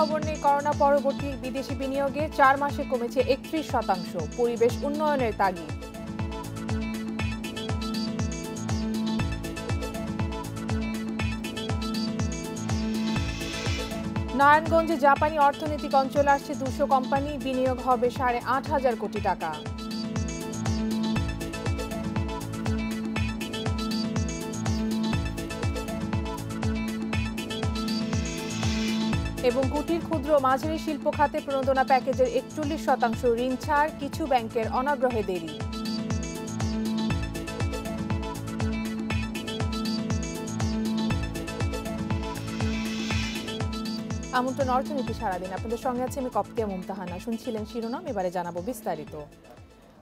খবর নেই করোনা পরবর্তী বিদেশি বিনিয়োগে 4 মাসে কমেছে 31%। পরিবেশ উন্নয়নের তাগিদ। নারায়ণগঞ্জে জাপানি অর্থনৈতিক অঞ্চলে আসছে 200 কোম্পানি, বিনিয়োগ হবে 8,500 কোটি টাকা। এবং কুটির ক্ষুদ্র মাঝারি শিল্প খাতে প্রণোদনা প্যাকেজের 41% ঋণ ছাড়, কিছু ব্যাংকের অনাগ্রহে দেরি। আমন্ত্রণ অর্থনীতি সারাদিন, আপনাদের সঙ্গে আছে আমি কপ্তিয়া মুমতাহানা। শুনছিলেন শিরোনাম, এবারে জানাবো বিস্তারিত।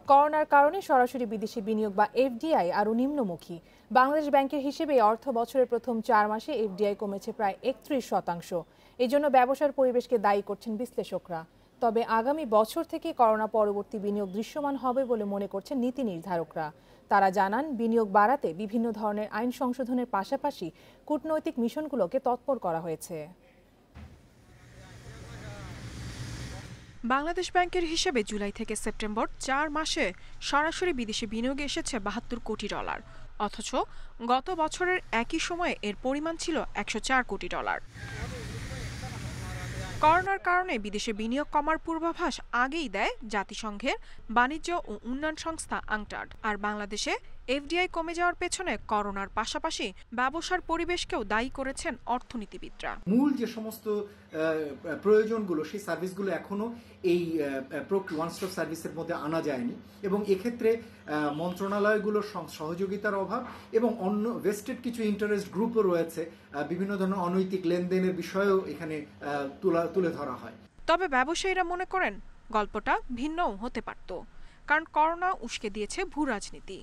করোনার কারণে সরাসরি বিদেশি বিনিয়োগ বা এফডিআই আরও নিম্নমুখী। বাংলাদেশ ব্যাংকের হিসেবে অর্থ বছরের প্রথম 4 মাসে এফডিআই কমেছে প্রায় 31%। এই জন্য ব্যবসার পরিবেশকে দায়ী করছেন বিশ্লেষকরা। তবে আগামী বছর থেকে করোনা পরবর্তী বিনিয়োগ দৃশ্যমান হবে বলে মনে করছেন নীতি নির্ধারকরা। তারা জানান, বিনিয়োগ বাড়াতে বিভিন্ন ধরনের আইন সংশোধনের পাশাপাশি কূটনৈতিক মিশনগুলোকে তৎপর করা হয়েছে। বাংলাদেশ ব্যাংকের হিসেবে জুলাই থেকে সেপ্টেম্বর 4 মাসে সরাসরি বিদেশি বিনিয়োগে এসেছে 72 কোটি ডলার। অথচ গত বছরের একই সময়ে এর পরিমাণ ছিল 104 কোটি ডলার। করোনার কারণে বিদেশে বিনিয়োগ কমার পূর্বাভাস আগেই দেয় জাতিসংঘের বাণিজ্য ও উন্নয়ন সংস্থা আংটাড। আর বাংলাদেশে এফডিআই কমে যাওয়ার পেছনে করোনার পাশাপাশি ব্যবসার পরিবেশকেও দায়ী করেছেন অর্থনীতিবিদরা। মূল যে সমস্ত প্রয়োজনগুলো, সেই সার্ভিসগুলো এখনো এই ওয়ান স্টপ সার্ভিসের মধ্যে আনা যায়নি, এবং এক্ষেত্রে মন্ত্রণালয়গুলোর সহযোগিতার অভাব এবং অন্য ভেস্টেড কিছু ইন্টারেস্ট গ্রুপও রয়েছে। বিভিন্ন ধরনের অনৈতিক লেনদেনের বিষয়েও এখানে তুলে ধরা হয়। তবে ব্যবসায়ীরা মনে করেন গল্পটা ভিন্নও হতে পারত, কারণ করোনা উস্কে দিয়েছে ভূ রাজনীতি।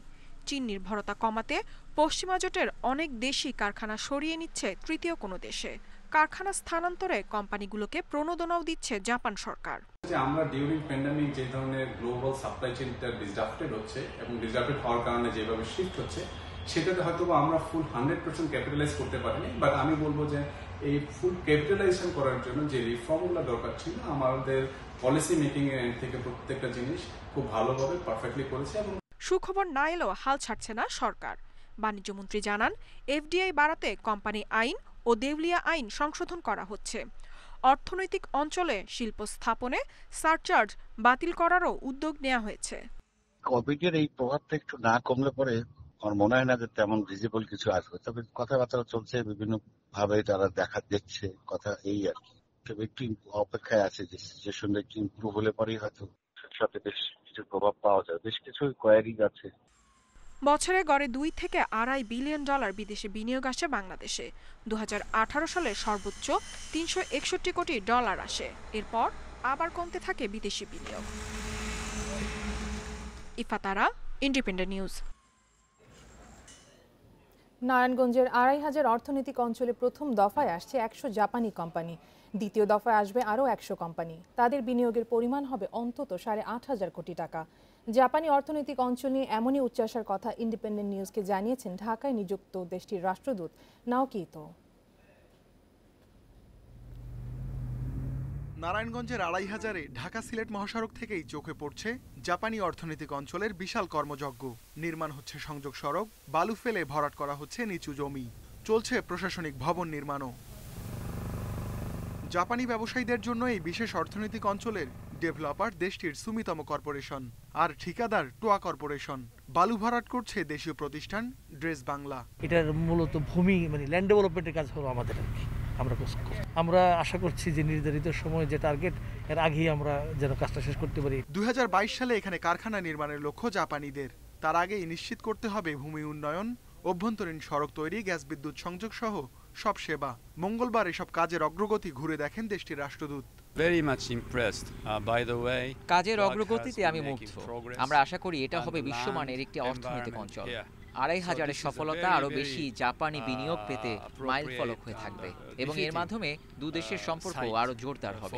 চীন নির্ভরতা কমাতে পশ্চিমা জোটের অনেক দেশই কারখানা সরিয়ে নিচ্ছে তৃতীয় কোনো দেশে। কারখানা স্থানান্তরে কোম্পানিগুলোকে প্রণোদনাও দিচ্ছে জাপান সরকার। আমরা ডিউরিং প্যান্ডামিক যে ধরনের গ্লোবাল সাপ্লাই চেইনটা ডিসরাপ্টেড হচ্ছে এবং ডিসরাপ্টেড হওয়ার কারণে যেভাবে শিফট হচ্ছে, সেটাতে হয়তো আমরা ফুল 100% ক্যাপিটালাইজ করতে পারিনি। বাট আমি বলবো যে এই ফুল ক্যাপিটালাইজেশন করার জন্য যে রিফর্মগুলো দরকার ছিল, আমাদের পলিসি মেকিং এর এন্ড থেকে প্রত্যেকটা জিনিস খুব ভালোভাবে পারফেক্টলি করেছে। এবং সুখবর না এলেও হাল ছাড়ছে না সরকার। বাণিজ্যমন্ত্রী জানান, এফডিআই বাড়াতে কোম্পানি আইন ও দেউলিয়া আইন সংশোধন করা হচ্ছে। অর্থনৈতিক অঞ্চলে শিল্প স্থাপনে সারচার্জ বাতিল করারও উদ্যোগ নেওয়া হয়েছে। কোভিডের এই প্রভাবটা একটু না কমলে পরে আমার মনে হয় না যে তেমন ভিজিবল কিছু আসবে। তবে কথাবার্তা চলছে, বিভিন্ন ভাবে তারা দেখছে কথা, এই আর কি। তবে একটু অপেক্ষায় আছে যে সিচুয়েশনটা একটু ইমপ্রুভ হলে পরেই হয়তো সাথে বেশ কিছু প্রভাব পাওয়া যায়। বেশ কিছু কোয়ারি আছে। বছরে গড়ে 2 থেকে $2.5 বিলিয়ন বিদেশি বিনিয়োগ আসে বাংলাদেশে। 2018 সালে সর্বোচ্চ 361 কোটি ডলার আসে। এরপর আবার কমতে থাকে বিদেশি বিনিয়োগ। ইফাতারা, ইন্ডিপেন্ডেন্ট নিউজ। নারায়ণগঞ্জের 2,500 অর্থনৈতিক অঞ্চলে প্রথম দফায় আসছে 100 জাপানি কোম্পানি। দ্বিতীয় দফায় আসবে আরও 100 কোম্পানি। তাদের বিনিয়োগের পরিমাণ হবে অন্তত 8,500 কোটি টাকা। জাপানি অর্থনৈতিক অঞ্চল নিয়ে এমনই উচ্চাসার কথা ইন্ডিপেন্ডেন্ট নিউজকে জানিয়েছেন ঢাকায় নিযুক্ত দেশটির রাষ্ট্রদূত নাওকি ইতো। নারায়ণগঞ্জের 2,500-এ ঢাকা সিলেট মহাসড়ক থেকেই চোখে পড়ছে জাপানি অর্থনৈতিক অঞ্চলের বিশাল কর্মযজ্ঞ। নির্মাণ হচ্ছে সংযোগ সড়ক, বালু ফেলে ভরাট করা হচ্ছে নিচু জমি, চলছে প্রশাসনিক ভবন নির্মাণও। জাপানি ব্যবসায়ীদের জন্য এই বিশেষ অর্থনৈতিক অঞ্চলের ডেভেলপার দেশটির সুমিতম কর্পোরেশন, আর ঠিকাদার টোয়া কর্পোরেশন। বালু ভরাট করছে দেশীয় প্রতিষ্ঠান ড্রেস বাংলা। এটার মূলত ভূমি ল্যান্ড ডেভেলপমেন্টের কাজ হলো আমাদের। আমরা আশা করছি যে নির্ধারিত সময় যে টার্গেট, এর আগেই আমরা যেন কাজটা শেষ করতে পারি। 2022 সালে এখানে কারখানা নির্মাণের লক্ষ্য জাপানিদের। তার আগেই নিশ্চিত করতে হবে ভূমি উন্নয়ন, অভ্যন্তরীণ সড়ক তৈরি, গ্যাস বিদ্যুৎ সংযোগ সহ সব সেবা। মঙ্গলবার এসব কাজের অগ্রগতি ঘুরে দেখেন দেশটির রাষ্ট্রদূত। কাজের অগ্রগতিতে আমি মুগ্ধ। আমরা আশা করি এটা হবে বিশ্বমানের একটি অর্থনৈতিক অঞ্চল। 2,500-এর সফলতা আরো বেশি জাপানি বিনিয়োগ পেতে মাইল ফলক হয়ে থাকবে এবং এর মাধ্যমে দুদেশের সম্পর্ক আরো জোরদার হবে।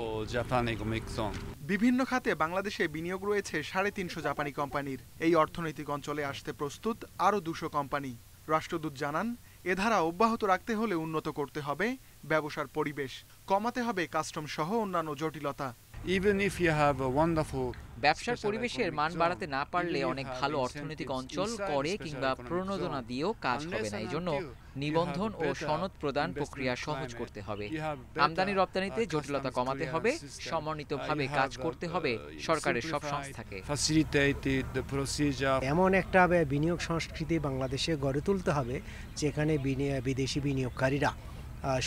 বিভিন্ন খাতে বাংলাদেশে বিনিয়োগ রয়েছে 350 জাপানি কোম্পানির। এই অর্থনৈতিক অঞ্চলে আসতে প্রস্তুত আরো 200 কোম্পানি। রাষ্ট্রদূত জানান, এ ধারা অব্যাহত রাখতে হলে উন্নত করতে হবে ব্যবসার পরিবেশ, কমাতে হবে কাস্টম সহ অন্যান্য জটিলতা। ব্যবসার পরিবেশের মান বাড়াতে না পারলে অনেক ভালো অর্থনৈতিক অঞ্চল করে কিংবা প্রণোদনা দিয়েও কাজ হবে না। এই জন্য নিবন্ধন ও সনদ প্রদান প্রক্রিয়া সহজ করতে হবে। আমদানি রপ্তানিতে জটিলতা কমাতে হবে। সমন্বিতভাবে কাজ করতে হবে সরকারের সব সংস্থাকে। এমন একটা বিনিয়োগ সংস্কৃতি বাংলাদেশে গড়ে তুলতে হবে যেখানে বিদেশি বিনিয়োগকারীরা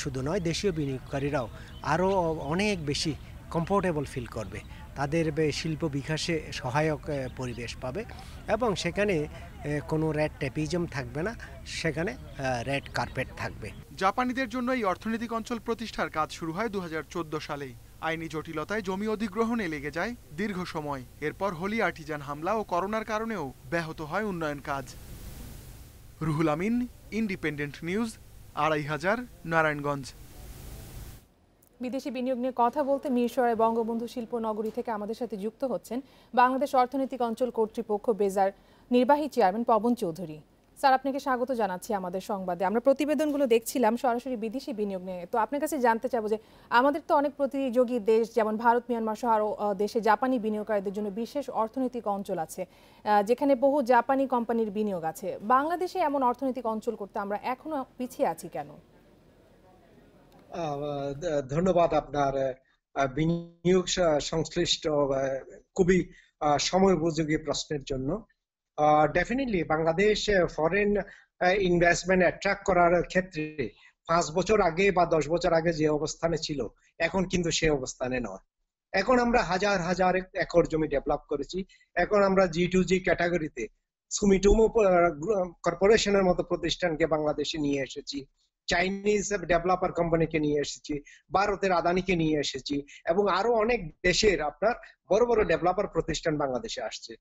শুধু নয়, দেশীয় বিনিয়োগকারীরাও আরও অনেক বেশি কমফোর্টেবল ফিল করবে, তাদের শিল্প বিকাশে সহায়ক পরিবেশ পাবে এবং সেখানে কোনো রেড টেপিজম থাকবে না, সেখানে রেড কার্পেট থাকবে। জাপানিদের জন্য এই অর্থনৈতিক অঞ্চল প্রতিষ্ঠার কাজ শুরু হয় 2014 সালে। আইনি জটিলতায় জমি অধিগ্রহণে লেগে যায় দীর্ঘ সময়। এরপর হোলি আর্টিজান হামলা ও করোনার কারণেও ব্যাহত হয় উন্নয়ন কাজ। Ruhul Amin, independent news, 2500, Narayanganj. বিদেশি বিনিয়োগ নিয়ে কথা বলতে মিরসরাই বঙ্গবন্ধু শিল্প নগরী থেকে আমাদের সাথে যুক্ত হচ্ছেন বাংলাদেশ অর্থনৈতিক অঞ্চল কর্তৃপক্ষ বেজার নির্বাহী চেয়ারম্যান পবন চৌধুরী। স্যার, আপনাকে স্বাগত জানাচ্ছি আমাদের সংবাদে। আমরা প্রতিবেদনগুলো দেখছিলাম সরাসরি বিদেশি বিনিয়োগ নিয়ে। তো আপনার কাছে জানতে চাবো যে আমাদের তো অনেক প্রতিযোগী দেশ যেমন ভারত, মিয়ানমার সহ আরও দেশে জাপানি বিনিয়োগকারীদের জন্য বিশেষ অর্থনৈতিক অঞ্চল আছে যেখানে বহু জাপানি কোম্পানির বিনিয়োগ আছে। বাংলাদেশে এমন অর্থনৈতিক অঞ্চল করতে আমরা এখনো পিছিয়ে আছি কেন? ধন্যবাদ আপনার বিনিয়োগ সংশ্লিষ্ট খুবই সময়োপযোগী প্রশ্নের জন্য। Definitely Bangladesh foreign investment attract করার ক্ষেত্রে 5 বছর আগে বা 10 বছর আগে যে অবস্থানে ছিল এখন কিন্তু সে অবস্থানে নয়। এখন আমরা হাজার হাজার একর জমি ডেভেলপ করেছি। এখন আমরা G2G ক্যাটাগরিতে সুমিটোমো কর্পোরেশনের মতো প্রতিষ্ঠানকে বাংলাদেশে নিয়ে এসেছি, চাইনিজ ডেভেলপার কোম্পানিকে নিয়ে এসেছি, ভারতের আদানিকে নিয়ে এসেছি এবং আরো অনেক দেশের আপনার বড় বড় ডেভেলপার প্রতিষ্ঠান বাংলাদেশে আসছে।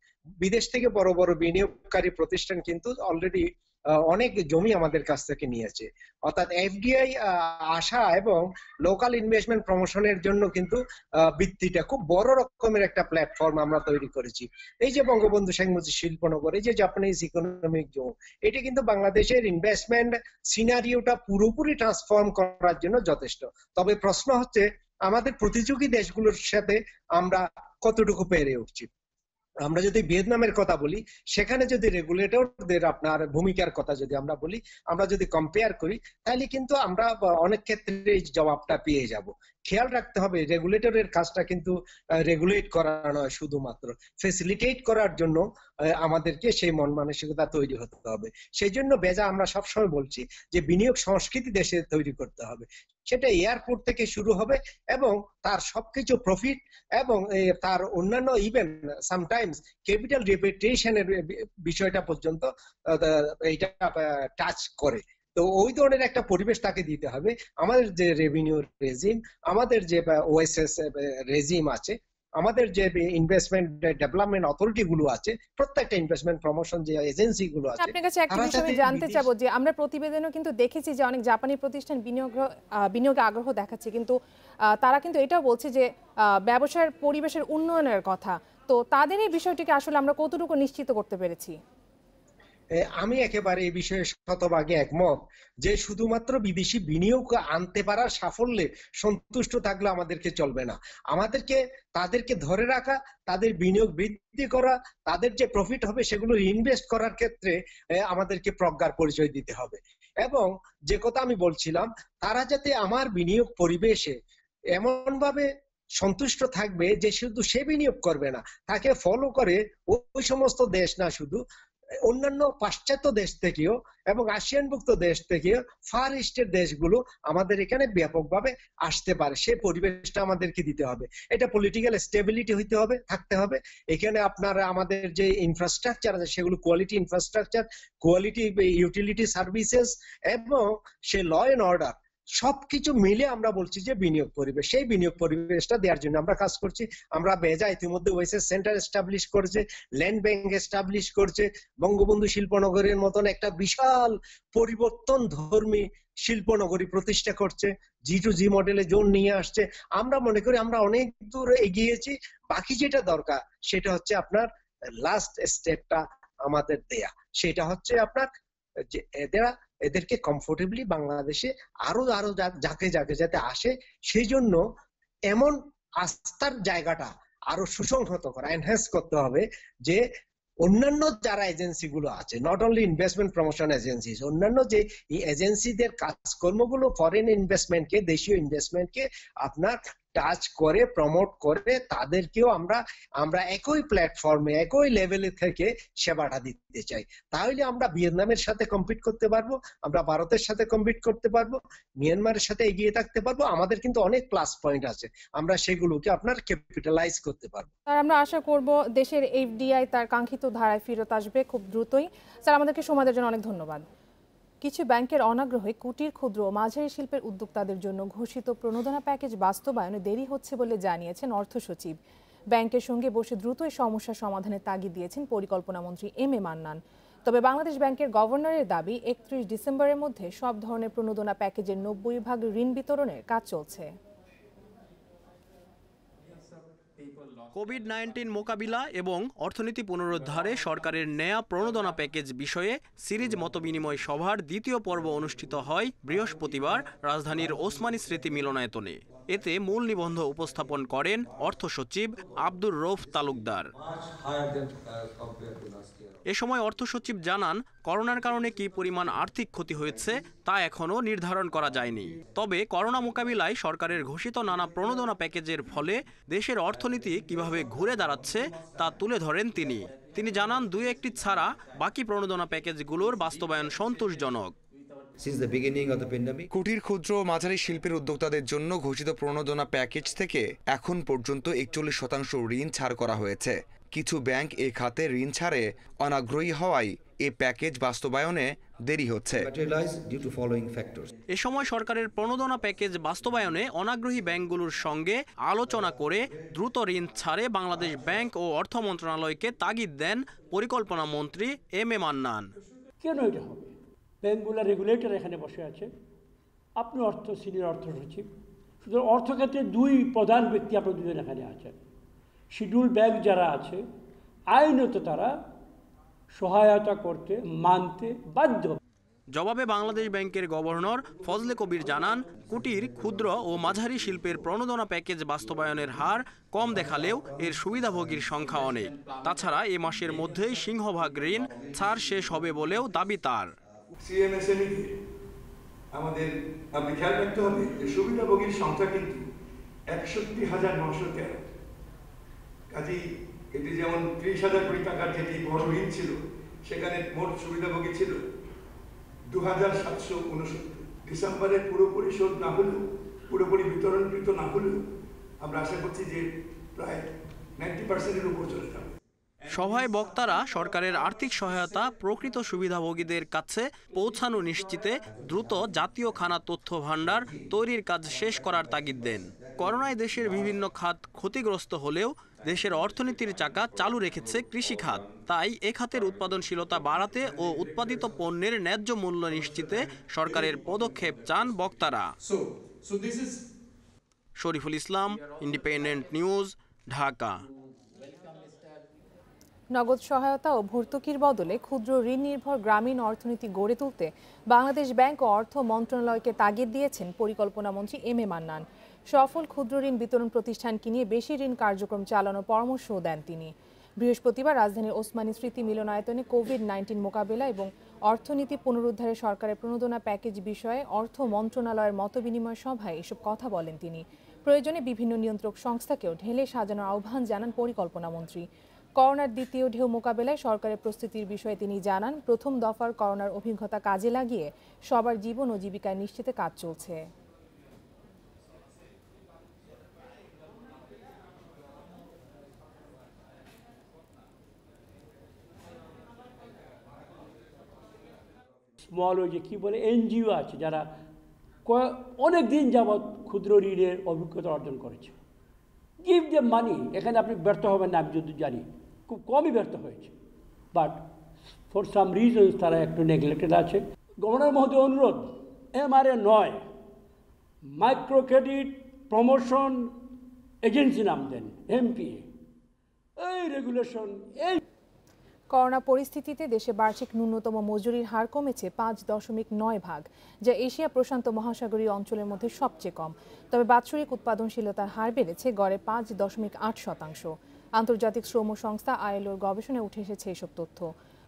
বিদেশ থেকে বড় বড় বিনিয়োগকারী প্রতিষ্ঠান কিন্তু অলরেডি অনেক জমি আমাদের কাছ থেকে নিয়েছে। অর্থাৎ এফডিআই আসা এবং লোকাল ইনভেস্টমেন্ট প্রমোশনের জন্য কিন্তু ভিত্তিটা খুব বড় রকমের একটা প্ল্যাটফর্ম আমরা তৈরি করেছি। এই যে বঙ্গবন্ধু শেখ মুজিব শিল্পনগর, এই যে জাপানিজ ইকোনমিক জোন, এটা কিন্তু বাংলাদেশের ইনভেস্টমেন্ট সিনারিওটা পুরোপুরি ট্রান্সফর্ম করার জন্য যথেষ্ট। তবে প্রশ্ন হচ্ছে আমাদের প্রতিযোগী দেশগুলোর সাথে আমরা কতটুকু পেরে উঠছি। আমরা যদি ভিয়েতনামের কথা বলি, সেখানে যদি রেগুলেটরদের আপনার ভূমিকার কথা যদি আমরা বলি, আমরা যদি কম্পেয়ার করি, তাহলে কিন্তু আমরা অনেক ক্ষেত্রে এই জবাবটা পেয়ে যাব। খেয়াল রাখতে হবে রেগুলেটরের কাজটা কিন্তু রেগুলেট করা নয়, শুধুমাত্র ফেসিলিটেট করার জন্য আমাদেরকে সেই মন মানসিকতা তৈরি হতে হবে। সেই জন্য বেজা আমরা সবসময় বলছি যে বিনিয়োগ সংস্কৃতি দেশে তৈরি করতে হবে। সেটা এয়ারপোর্ট থেকে শুরু হবে এবং তার সবকিছু প্রফিট এবং তার অন্যান্য ইভেন সামটাইমস ক্যাপিটাল রিপ্যাট্রিয়েশনের বিষয়টা পর্যন্ত এইটা টাচ করে। তো ওই ধরনের একটা পরিবেশ তাকে দিতে হবে। আমাদের যে রেভিনিউ রেজিম, আমাদের যে ওএসএস রেজিম আছে, আমাদের যে ইনভেস্টমেন্ট ডেভেলপমেন্ট অথরিটি গুলো আছে, প্রত্যেকটা ইনভেস্টমেন্ট প্রমোশন যে এজেন্সি গুলো আছে, আপনার কাছে একটা বিষয় আমি জানতে চাবো যে আমরা প্রতিবেদনও কিন্তু দেখেছি যে অনেক জাপানি প্রতিষ্ঠান বিনিয়োগে আগ্রহ দেখাচ্ছে, কিন্তু তারা কিন্তু এটাও বলছে যে ব্যবসার পরিবেশের উন্নয়নের কথা। তো তাদের এই বিষয়টিকে আসলে আমরা কতটুকু নিশ্চিত করতে পেরেছি? আমি একেবারে এই বিষয়ে শতভাগে একমত যে শুধুমাত্র বিদেশি বিনিয়োগ আনতে পারার সাফল্যে সন্তুষ্ট থাকলে আমাদেরকে চলবে না। আমাদেরকে তাদেরকে ধরে রাখা, তাদের বিনিয়োগ বৃদ্ধি করা, তাদের যে প্রফিট হবে সেগুলো ইনভেস্ট করার ক্ষেত্রে আমাদেরকে প্রজ্ঞার পরিচয় দিতে হবে। এবং যে কথা আমি বলছিলাম, তারা যাতে আমার বিনিয়োগ পরিবেশে এমন ভাবে সন্তুষ্ট থাকবে যে শুধু সে বিনিয়োগ করবে না, তাকে ফলো করে ওই সমস্ত দেশ না, শুধু অন্যান্য পাশ্চাত্য দেশ থেকেও এবং আসিয়ানভুক্ত দেশ থেকেও ফার ইস্টের দেশগুলো আমাদের এখানে ব্যাপকভাবে আসতে পারে, সেই পরিবেশটা আমাদেরকে দিতে হবে। এটা পলিটিক্যাল স্টেবিলিটি হইতে হবে, থাকতে হবে। এখানে আপনার আমাদের যে ইনফ্রাস্ট্রাকচার আছে সেগুলো quality infrastructure, quality utility services এবং সে ল এন্ড অর্ডার সবকিছু মিলে আমরা বলছি যে বিনিয়োগ পরিবেশ, সেই বিনিয়োগ পরিবেশটা দেওয়ার জন্য আমরা কাজ করছি। আমরা বেজা ইতিমধ্যে ওয়েসেস সেন্টার এস্টাবলিশ করেছে, ল্যান্ড ব্যাংক এস্টাবলিশ করছে, বঙ্গবন্ধু শিল্পনগরের মতন একটা বিশাল পরিবর্তন ধর্মী শিল্পনগরী প্রতিষ্ঠা করছে, G2G মডেলে জোন নিয়ে আসছে। আমরা মনে করি আমরা অনেক দূর এগিয়েছি। বাকি যেটা দরকার সেটা হচ্ছে আপনার লাস্ট স্টেপটা আমাদের দেয়া, সেটা হচ্ছে আপনার যে এরা এদেরকে কমফোর্টেবলি বাংলাদেশে আরো যাকে যাতে আসে, সেই জন্য এমন আস্থার জায়গাটা আরো সুসংহত করা, এনহ্যান্স করতে হবে, যে অন্যান্য যারা এজেন্সি গুলো আছে, not only investment promotion agency, অন্যান্য যে এই এজেন্সিদের কাজকর্মগুলো ফরেন ইনভেস্টমেন্টকে, দেশীয় ইনভেস্টমেন্টকে আপনার টাচ করে, প্রমোট করে, তাদেরকেও আমরা একই প্ল্যাটফর্মে, একই লেভেলে থেকে সেবাটা দিতে চাই। তাহলে আমরা ভিয়েতনামের সাথে কম্পিট করতে পারবো, আমরা ভারতের সাথে কম্পিট করতে পারবো, মিয়ানমারের সাথে এগিয়ে থাকতে পারবো। আমাদের কিন্তু অনেক প্লাস পয়েন্ট আছে, আমরা সেগুলোকে আপনার ক্যাপিটালাইজ করতে পারবো। স্যার, আমরা আশা করব দেশের এফডিআই তার কাঙ্ক্ষিত ধারায় ফেরত আসবে খুব দ্রুতই। স্যার, আমাদেরকে সময় দেওয়ার জন্য অনেক ধন্যবাদ। কিছু ব্যাংকের অনাগ্রহে কুটির, ক্ষুদ্র ও মাঝারি শিল্পের উদ্যোক্তাদের জন্য ঘোষিত প্রণোদনা প্যাকেজ বাস্তবায়নে দেরি হচ্ছে বলে জানিয়েছেন অর্থ সচিব। ব্যাংকের সঙ্গে বসে দ্রুত এই সমস্যা সমাধানের তাগিদ দিয়েছেন পরিকল্পনা মন্ত্রী এম এ মান্নান। তবে বাংলাদেশ ব্যাংকের গভর্নরের দাবি, 31 ডিসেম্বরের মধ্যে সব ধরনের প্রণোদনা প্যাকেজের 90% ঋণ বিতরণের কাজ চলছে। কোভিড-19 মোকাবিলা এবং অর্থনীতি পুনরুদ্ধারে সরকারের নেয়া প্রণোদনা প্যাকেজ বিষয়ে সিরিজ মতবিনিময় সভার দ্বিতীয় পর্ব অনুষ্ঠিত হয় বৃহস্পতিবার রাজধানীর ওসমানী স্মৃতি মিলনায়তনে। এতে মূল নিবন্ধ উপস্থাপন করেন অর্থ সচিব আব্দুর রৌফ তালুকদার। এ সময় অর্থ সচিব জানান, করোনার কারণে কি পরিমাণ আর্থিক ক্ষতি হয়েছে তা এখনও নির্ধারণ করা যায়নি। তবে করোনা মোকাবিলায় সরকারের ঘোষিত নানা প্রণোদনা প্যাকেজের ফলে দেশের অর্থনীতি কিভাবে ঘুরে দাঁড়াচ্ছে তা তুলে ধরেন তিনি। তিনি জানান, 2-1টি ছাড়া বাকি প্রণোদনা প্যাকেজগুলোর বাস্তবায়ন সন্তোষজনক। কুটির, ক্ষুদ্র ও মাঝারি শিল্পের উদ্যোক্তাদের জন্য ঘোষিত প্রণোদনা প্যাকেজ থেকে এখন পর্যন্ত 41% ঋণ ছাড় করা হয়েছে। কিছু ব্যাংক এ খাতে ঋণ ছাড়ে অনাগ্রহী হওয়ায় এ প্যাকেজ বাস্তবায়নে দেরি হচ্ছে। এ সময় সরকারের প্রণোদনা প্যাকেজ বাস্তবায়নে অনাগ্রহী ব্যাংকগুলোর সঙ্গে আলোচনা করে দ্রুত ঋণ ছাড়ে বাংলাদেশ ব্যাংক ও অর্থ মন্ত্রণালয়কে তাগিদ দেন পরিকল্পনা মন্ত্রী এম এ মান্নান। কেন এটা হবে? ব্যাংকগুলোর রেগুলেটর এখানে বসে আছে, আপনি সিনিয়র অর্থ সচিব, সুতরাং অর্থক্ষেত্রে 2 প্রধান ব্যক্তি আপনার 2জন এখানে আছেন। শিডিউল ব্যাংক যারা আছে আইনত তারা সহায়তা করতে, মানতে বাধ্য। জবাবে বাংলাদেশ ব্যাংকের গভর্নর ফজলে কবির জানান, কুটির, ক্ষুদ্র ও মাঝারি শিল্পের প্রণোদনা প্যাকেজ বাস্তবায়নের হার কম দেখালেও এর সুবিধাভোগীর সংখ্যা অনেক। তাছাড়া এ মাসের মধ্যেই সিংহভাগ ঋণ ছাড় শেষ হবে বলেও দাবি তার। আমাদের আপনি খেয়াল রাখতে হবে যে সুবিধাভোগীর সংখ্যা কিন্তু 61,913। কাজেই এটি যেমন 30,000 কোটি টাকার যেটি বড় ঋণ ছিল, সেখানে মোট সুবিধাভোগী ছিল 2,769। ডিসেম্বরে পুরোপুরি শোধ না হলেও, পুরোপুরি বিতরণকৃত না হলেও আমরা আশা করছি যে প্রায় 90%-এর উপর চলে যাবে। সভায় বক্তারা সরকারের আর্থিক সহায়তা প্রকৃত সুবিধাভোগীদের কাছে পৌঁছানো নিশ্চিতে দ্রুত জাতীয় খানা তথ্য ভাণ্ডার তৈরির কাজ শেষ করার তাগিদ দেন। করোনায় দেশের বিভিন্ন খাত ক্ষতিগ্রস্ত হলেও দেশের অর্থনীতির চাকা চালু রেখেছে কৃষি খাত। তাই এ খাতের উৎপাদনশীলতা বাড়াতে ও উৎপাদিত পণ্যের ন্যায্য মূল্য নিশ্চিতে সরকারের পদক্ষেপ চান বক্তারা। Shariful Islam, independent news, Dhaka. নগদ সহায়তা ও ভর্তুকির বদলে ক্ষুদ্র ঋণ নির্ভর গ্রামীণ অর্থনীতি গড়ে তুলতে বাংলাদেশ ব্যাংক ও অর্থ মন্ত্রণালয়কে তাগিদ দিয়েছেন পরিকল্পনা মন্ত্রী এম এ মান্নান। সফল ক্ষুদ্র ঋণ বিতরণ প্রতিষ্ঠানকে নিয়ে বেশি ঋণ কার্যক্রম চালানোর পরামর্শও দেন তিনি। বৃহস্পতিবার রাজধানীর ওসমানী স্মৃতি মিলনায়তনে কোভিড-19 মোকাবেলা এবং অর্থনীতি পুনরুদ্ধারে সরকারের প্রণোদনা প্যাকেজ বিষয়ে অর্থ মন্ত্রণালয়ের মতবিনিময় সভায় এসব কথা বলেন তিনি। প্রয়োজনে বিভিন্ন নিয়ন্ত্রক সংস্থাকেও ঢেলে সাজানোর আহ্বান জানান পরিকল্পনা মন্ত্রী। করোনার দ্বিতীয় ঢেউ মোকাবেলায় সরকারের প্রস্তুতির বিষয়ে তিনি জানান, প্রথম দফার করোনার অভিজ্ঞতা কাজে লাগিয়ে সবার জীবন ও জীবিকায় নিশ্চিতে কাজ চলছে। স্মল ওই যে কী বলে এনজিও আছে, যারা অনেক দিন যাবৎ ক্ষুদ্র ঋণের অভিজ্ঞতা অর্জন করেছে। Give the money. এখানে আপনি ব্যর্থ হবেন না, আমি যদি জানি খুব কমই ব্যর্থ হয়েছে, বাট ফর সাম রিজনস তারা একটু নেগলেক্টেড আছে। গভর্নর মহোদয় অনুরোধ, MRA নয়, মাইক্রো ক্রেডিট প্রমোশন এজেন্সি নাম দেন, MPA। এই রেগুলেশন এই করোনা পরিস্থিতিতে দেশে বার্ষিক ন্যূনতম মজুরির হার কমেছে 5.9 যা এশিয়া প্রশান্ত মহাসাগরীয় অঞ্চলের মধ্যে সবচেয়ে কম। তবে বাৎসরিক উৎপাদনশীলতার হার বেড়েছে গড়ে 5.8%। আন্তর্জাতিক শ্রম সংস্থা আইএলওর গবেষণায় উঠে এসেছে এসব তথ্য।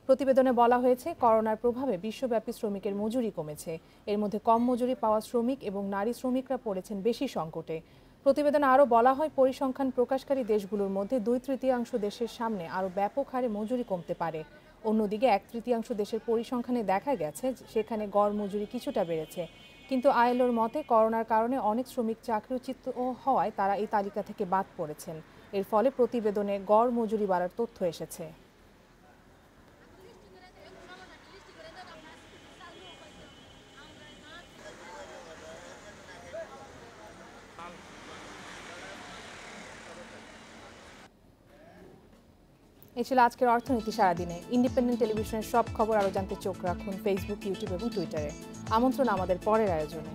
প্রতিবেদনে বলা হয়েছে, করোনার প্রভাবে বিশ্বব্যাপী শ্রমিকের মজুরি কমেছে। এর মধ্যে কম মজুরি পাওয়া শ্রমিক এবং নারী শ্রমিকরা পড়েছেন বেশি সংকটে। প্রতিবেদনে আরও বলা হয়, পরিসংখ্যান প্রকাশকারী দেশগুলোর মধ্যে 2/3 দেশের সামনে আরও ব্যাপক হারে মজুরি কমতে পারে। অন্যদিকে 1/3 দেশের পরিসংখ্যানে দেখা গেছে সেখানে গড় মজুরি কিছুটা বেড়েছে। কিন্তু আইএলওর মতে, করোনার কারণে অনেক শ্রমিক চাকরিচ্যুত হওয়ায় তারা এই তালিকা থেকে বাদ পড়েছেন। এর ফলে প্রতিবেদনে গড় মজুরি বাড়ার তথ্য এসেছে। এই ছিল আজকের অর্থনীতি সারাদিনে। ইন্ডিপেন্ডেন্ট টেলিভিশনের সব খবর আরও জানতে চোখ রাখুন ফেসবুক, ইউটিউব এবং টুইটারে। আমন্ত্রণ আমাদের পরের আয়োজনে।